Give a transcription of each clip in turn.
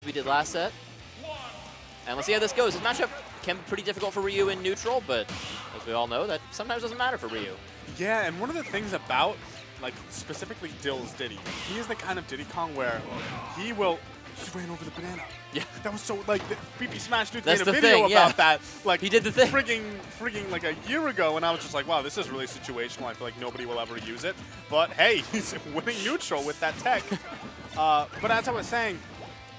we did last set. And let's see how this goes. This matchup can be pretty difficult for Ryu in neutral, but as we all know, that sometimes doesn't matter for Ryu. Yeah, and one of the things about, like, specifically Dill's Diddy, he is the kind of Diddy Kong where he ran over the banana. Yeah. That was so, like, BP Smash Dude That's made a the video thing, yeah. about that. Like, He did the thing. frigging, like, a year ago, and I was just like, wow, this is really situational. I feel like nobody will ever use it. But, hey, he's winning neutral with that tech. But as I was saying,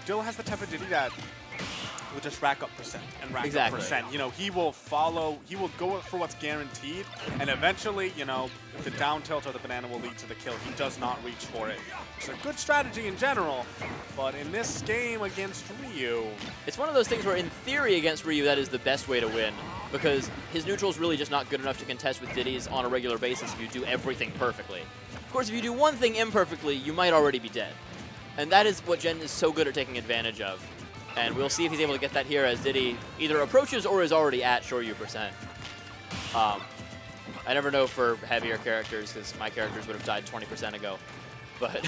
Dill has the type of Diddy that will just rack up percent and rack up percent. You know, he will go for what's guaranteed, and eventually, you know, if the down tilt or the banana will lead to the kill, he does not reach for it. It's a good strategy in general, but in this game against Ryu, it's one of those things where in theory against Ryu, that is the best way to win, because his neutral is really just not good enough to contest with Diddy's on a regular basis if you do everything perfectly. Of course, if you do one thing imperfectly, you might already be dead. And that is what Gen is so good at taking advantage of. And we'll see if he's able to get that here as Diddy either approaches or is already at Shoryu percent. I never know for heavier characters because my characters would have died 20% ago. But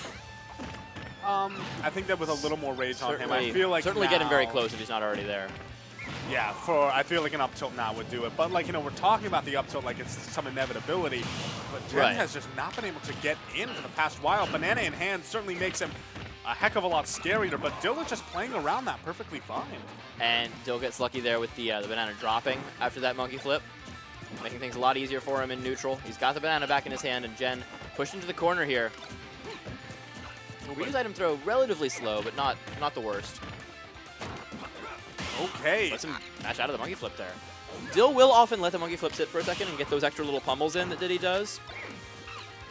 I think that with a little more rage on him, I feel like certainly now, getting very close if he's not already there. Yeah, I feel like an up tilt now would do it. But, like, you know, we're talking about the up tilt like it's some inevitability. But Gen has just not been able to get in for the past while. Banana in hand certainly makes him a heck of a lot scarier, but Dill is just playing around that perfectly fine. And Dill gets lucky there with the banana dropping after that monkey flip, making things a lot easier for him in neutral. He's got the banana back in his hand, and Gen pushed into the corner here. Ryu's item throw relatively slow, but not the worst. Okay. Lets him mash out of the monkey flip there. Dill will often let the monkey flip sit for a second and get those extra little pummels in that Diddy does.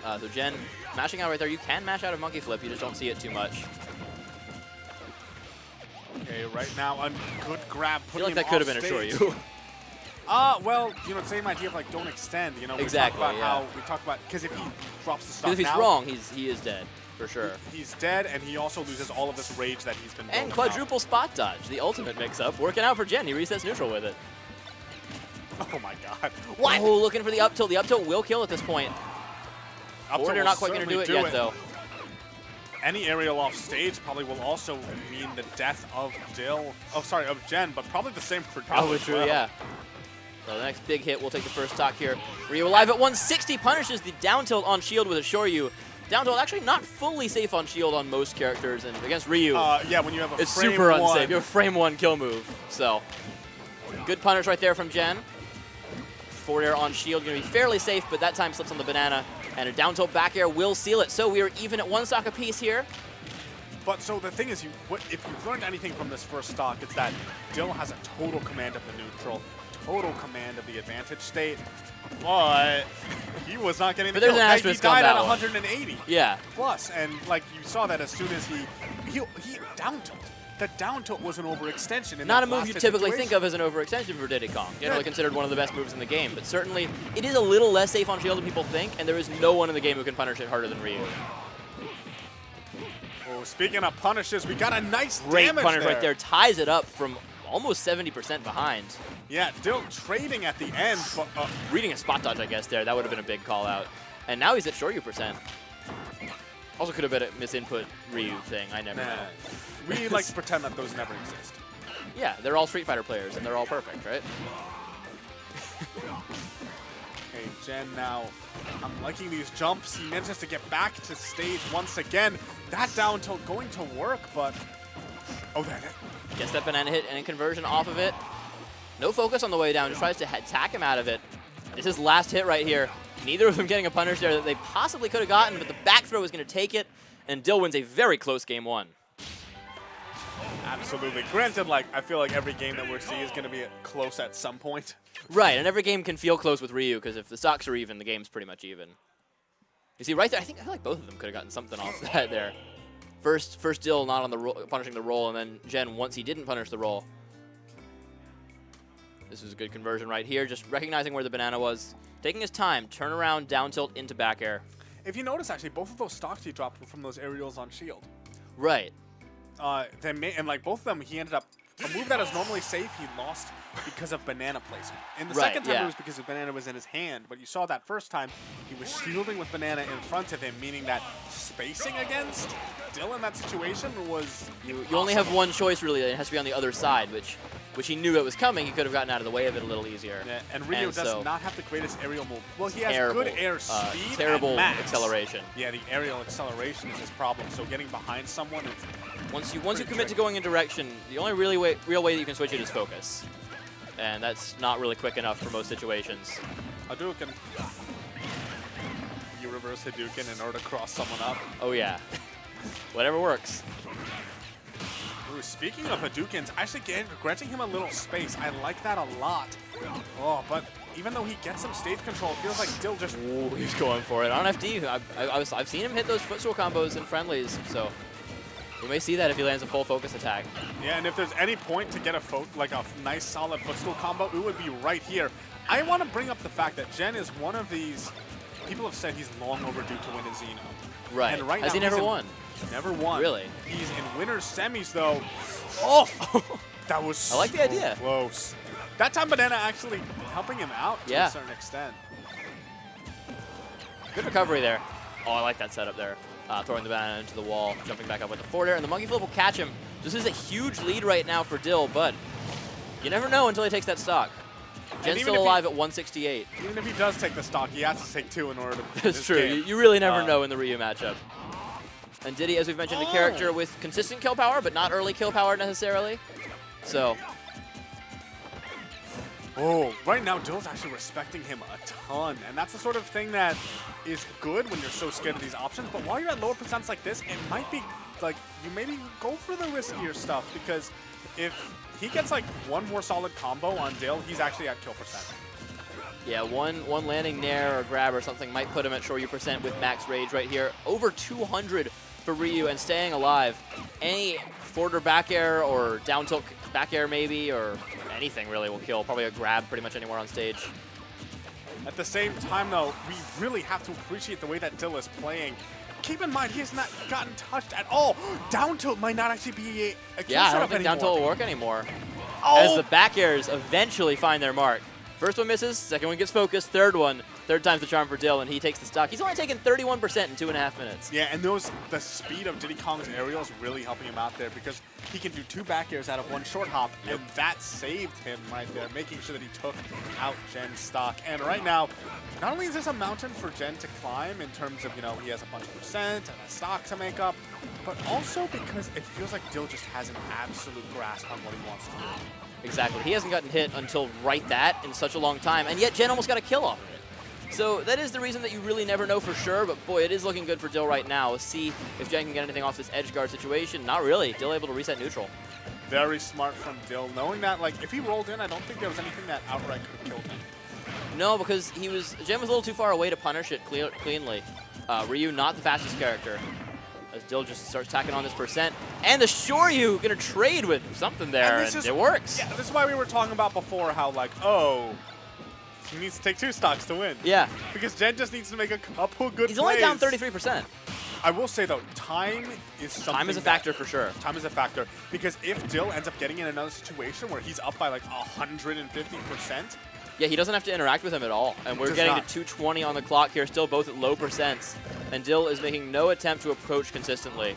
So Gen mashing out right there. You can mash out of monkey flip, you just don't see it too much. Okay, right now, a good grab. I feel like that could have been a Shoryu. Well, you know, same idea of, like, don't extend. You know, we exactly, talk about how we talk about, because if he drops the stock now, if he's wrong, he is dead, for sure. He's dead, and he also loses all of this rage that he's been building And quadruple spot dodge, the ultimate mix-up, working out for Gen. He resets neutral with it. Oh my god. What? Oh, looking for the up tilt. The up tilt will kill at this point. Forwarder not quite going to do it yet, though. Any aerial off stage probably will also mean the death of Dill. Oh, sorry, of Gen, but probably the same for Dill. Probably true, yeah. So the next big hit will take the first stock here. Ryu alive at 160, punishes the down tilt on shield with a Shoryu. Down tilt actually not fully safe on shield on most characters, and against Ryu, yeah, when you have a it's frame super one. unsafe. You have a frame one kill move. So good punish right there from Gen. Forward air on shield, going to be fairly safe, but that time slips on the banana, and a down tilt back air will seal it. So we are even at one stock apiece here. But so the thing is, if you've learned anything from this first stock, it's that Dill has a total command of the neutral, total command of the advantage state, but he was not getting the But there's kill. an asterisk He died on at that 180 Yeah. plus, and like you saw that as soon as he down tilt. That down tilt was an overextension. In Not that a move last you hit typically situation. think of as an overextension for Diddy Kong. Generally considered one of the best moves in the game, but certainly it is a little less safe on shield than people think, and there is no one in the game who can punish it harder than Ryu. Oh, speaking of punishes, we got a nice Great damage punish there. right there. Ties it up from almost 70% behind. Yeah, Dill trading at the end. But, Reading a spot dodge, I guess, there. That would have been a big call out. And now he's at Shoryu percent. Also could have been a misinput Ryu thing. I never know. We like to pretend that those never exist. Yeah, they're all Street Fighter players, and they're all perfect, right? Okay, Gen now, I'm liking these jumps. He manages to get back to stage once again. That down tilt going to work, but... Oh, that hit. Gets that banana hit and a conversion off of it. No focus on the way down, just tries to attack him out of it. This is last hit right here. Neither of them getting a punish there that they possibly could have gotten, but the back throw is going to take it, and Dill wins a very close game one. Absolutely. Granted, like, I feel like every game that we're seeing is going to be close at some point. Right, and every game can feel close with Ryu, because if the stocks are even, the game's pretty much even. You see, right there, I feel like both of them could have gotten something off that there. First Dill not on the punishing the roll, and then Gen, once he didn't punish the roll. This was a good conversion right here, just recognizing where the banana was. Taking his time, turn around, down tilt into back air. If you notice, actually, both of those stocks he dropped were from those aerials on shield. Right. And like both of them, he ended up a move that is normally safe, he lost because of banana placement. And the Right, second time yeah. it was because the banana was in his hand, but you saw that first time he was shielding with banana in front of him, meaning that spacing against Dill in that situation was You only have one choice, really. It has to be on the other side, which he knew it was coming. He could have gotten out of the way of it a little easier. Yeah, and Ryu does so not have the greatest aerial move. Well, he has terrible, good air speed terrible and max. acceleration. Yeah, the aerial acceleration is his problem. So getting behind someone is Once you commit tricky. to going in direction, the only real way that you can switch it is focus. And that's not really quick enough for most situations. Hadouken. You reverse Hadouken in order to cross someone up. Oh yeah. Whatever works. Ooh, speaking of Hadoukens, actually granting him a little space. I like that a lot. Oh, but even though he gets some stage control, it feels like Dill just... Ooh, he's going for it. On FD, I've seen him hit those footstool combos in friendlies, so we may see that if he lands a full focus attack. Yeah, and if there's any point to get a nice solid footstool combo, it would be right here. I want to bring up the fact that Gen is one of these... People have said he's long overdue to win a Xeno. Right. And right Has now he never won? He's never won. Really? He's in winner's semis, though. Oh! That was I like the so idea. close. That time Banana actually helping him out to Yeah. a certain extent. Good recovery there. Oh, I like that setup there. Throwing the banana into the wall, jumping back up with the forward air, and the monkey flip will catch him. This is a huge lead right now for Dill, but you never know until he takes that stock. Gen's even still if he- alive at 168. Even if he does take the stock, he has to take 2 in order to win That's this true. game. You really never know in the Ryu matchup. And Diddy, as we've mentioned, a character with consistent kill power, but not early kill power necessarily. So, Oh, right now Dill's actually respecting him a ton, and that's the sort of thing that is good when you're so scared of these options. But while you're at lower percents like this, it might be like you maybe go for the riskier stuff, because if he gets like one more solid combo on Dill, he's actually at kill percent. yeah, one landing nair or grab or something might put him at Shoryu percent with max rage right here. Over 200 for Ryu and staying alive. Any forward back air or down tilt back air maybe, or anything really will kill. Probably a grab pretty much anywhere on stage. At the same time, though, we really have to appreciate the way that Dill is playing. Keep in mind, he has not gotten touched at all. Down tilt might not actually be a kill Yeah, I setup don't think down anymore. tilt will work anymore. Oh! As the back airs eventually find their mark. First one misses, second one gets focused, third time's the charm for Dill, and he takes the stock. He's only taken 31% in 2.5 minutes. Yeah, and the speed of Diddy Kong's aerial is really helping him out there, because he can do 2 back airs out of 1 short hop, and that saved him right there, making sure that he took out Gen's stock. And right now, not only is this a mountain for Gen to climb in terms of, he has a bunch of percent and a stock to make up, but also because it feels like Dill just has an absolute grasp on what he wants to do. Exactly. He hasn't gotten hit until right that in such a long time, and yet Gen almost got a kill off of it. So that is the reason that you really never know for sure, but boy, it is looking good for Dill right now. Let's see if Gen can get anything off this edge guard situation. Not really. Dill able to reset neutral. Very smart from Dill, knowing that, like, if he rolled in, I don't think there was anything that outright could have killed him. No, because Gen was a little too far away to punish it cleanly. Ryu, not the fastest character, as Dill just starts tacking on this percent. And the Shoryu gonna trade with something there, and it works. Yeah, this is why we were talking about before how, like, oh, he needs to take 2 stocks to win. Yeah. Because Gen just needs to make a couple good He's plays. only down 33%. I will say, though, time is something. Time is a factor for sure. Time is a factor. Because if Dill ends up getting in another situation where he's up by, like, 150%, Yeah, he doesn't have to interact with him at all. And we're Does getting not. to 220 on the clock here, still both at low percents. And Dill is making no attempt to approach consistently.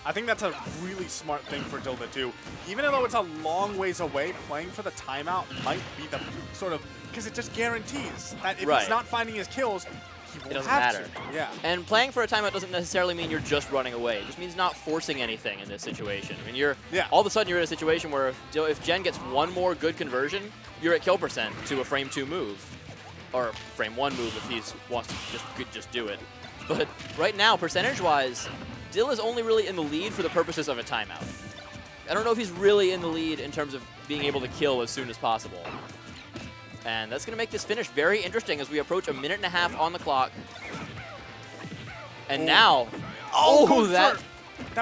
I think that's a really smart thing for Dill to do. Even though it's a long ways away, playing for the timeout might be the sort of, because it just guarantees that if Right. he's not finding his kills, he will doesn't have matter. to. Yeah. And playing for a timeout doesn't necessarily mean you're just running away. It just means not forcing anything in this situation. I mean, all of a sudden you're in a situation where if Gen gets one more good conversion, you're at kill percent to a frame 2 move. Or frame 1 move if he wants to just do it. But right now, percentage-wise, Dill is only really in the lead for the purposes of a timeout. I don't know if he's really in the lead in terms of being able to kill as soon as possible. And that's going to make this finish very interesting as we approach 1.5 minutes on the clock. And now, that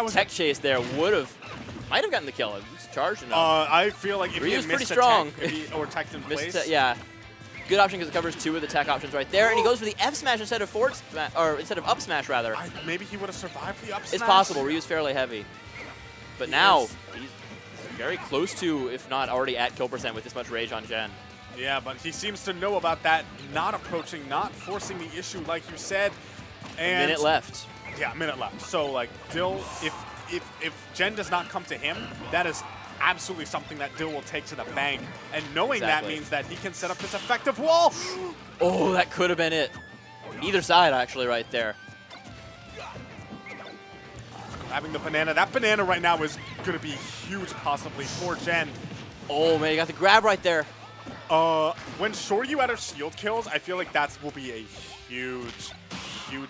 was tech chase there might have gotten the kill. It was charged enough. I feel like if he Ryu's had pretty missed strong. a tech, or teched in place. Yeah. Good option because it covers 2 of the tech options right there, and he goes for the F smash instead of up smash rather. Maybe he would have survived the up smash. It's possible. Ryu's fairly heavy. But now, he's very close to, if not already at kill percent with this much rage on Gen. Yeah, but he seems to know about that, not approaching, not forcing the issue like you said. And A minute left. Yeah, a minute left. So, like, Dill, if Gen does not come to him, that is absolutely something that Dill will take to the bank. And knowing that means that he can set up this effective wall. Oh, that could have been it. Either side, actually, right there. Grabbing the banana. That banana right now is going to be huge, possibly, for Gen. Oh, man, you got the grab right there. When Shoryu at her shield kills, I feel like that will be a huge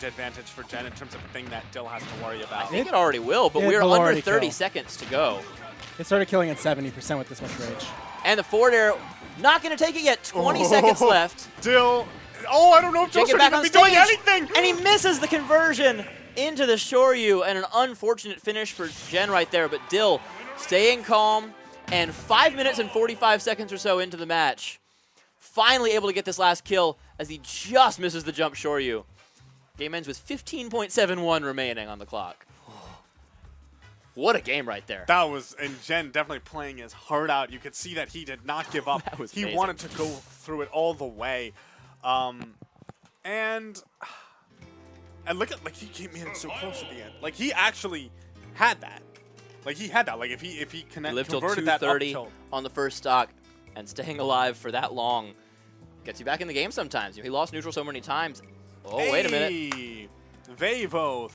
advantage for Gen in terms of a thing that Dill has to worry about. I think it already will, but we're under 30 seconds to go. It started killing at 70% with this much rage. And the forward air, not going to take it yet. 20 seconds left. Dill. Oh, I don't know if Dill should even be doing anything. And he misses the conversion into the Shoryu, and an unfortunate finish for Gen right there. But Dill staying calm, and 5 minutes and 45 seconds or so into the match, finally able to get this last kill as he just misses the jump Shoryu. Game ends with 15.71 remaining on the clock. What a game right there. That was, and Gen definitely playing his heart out. You could see that he did not give up. That was he amazing. wanted to go through it all the way. And look at, like, he came in so close at the end. Like, he actually had that. Like, he had that. Like, if he Lived till converted that up 2:30 tilt. on the first stock, and staying alive for that long gets you back in the game sometimes. He lost neutral so many times. Oh, wait a minute. Vevo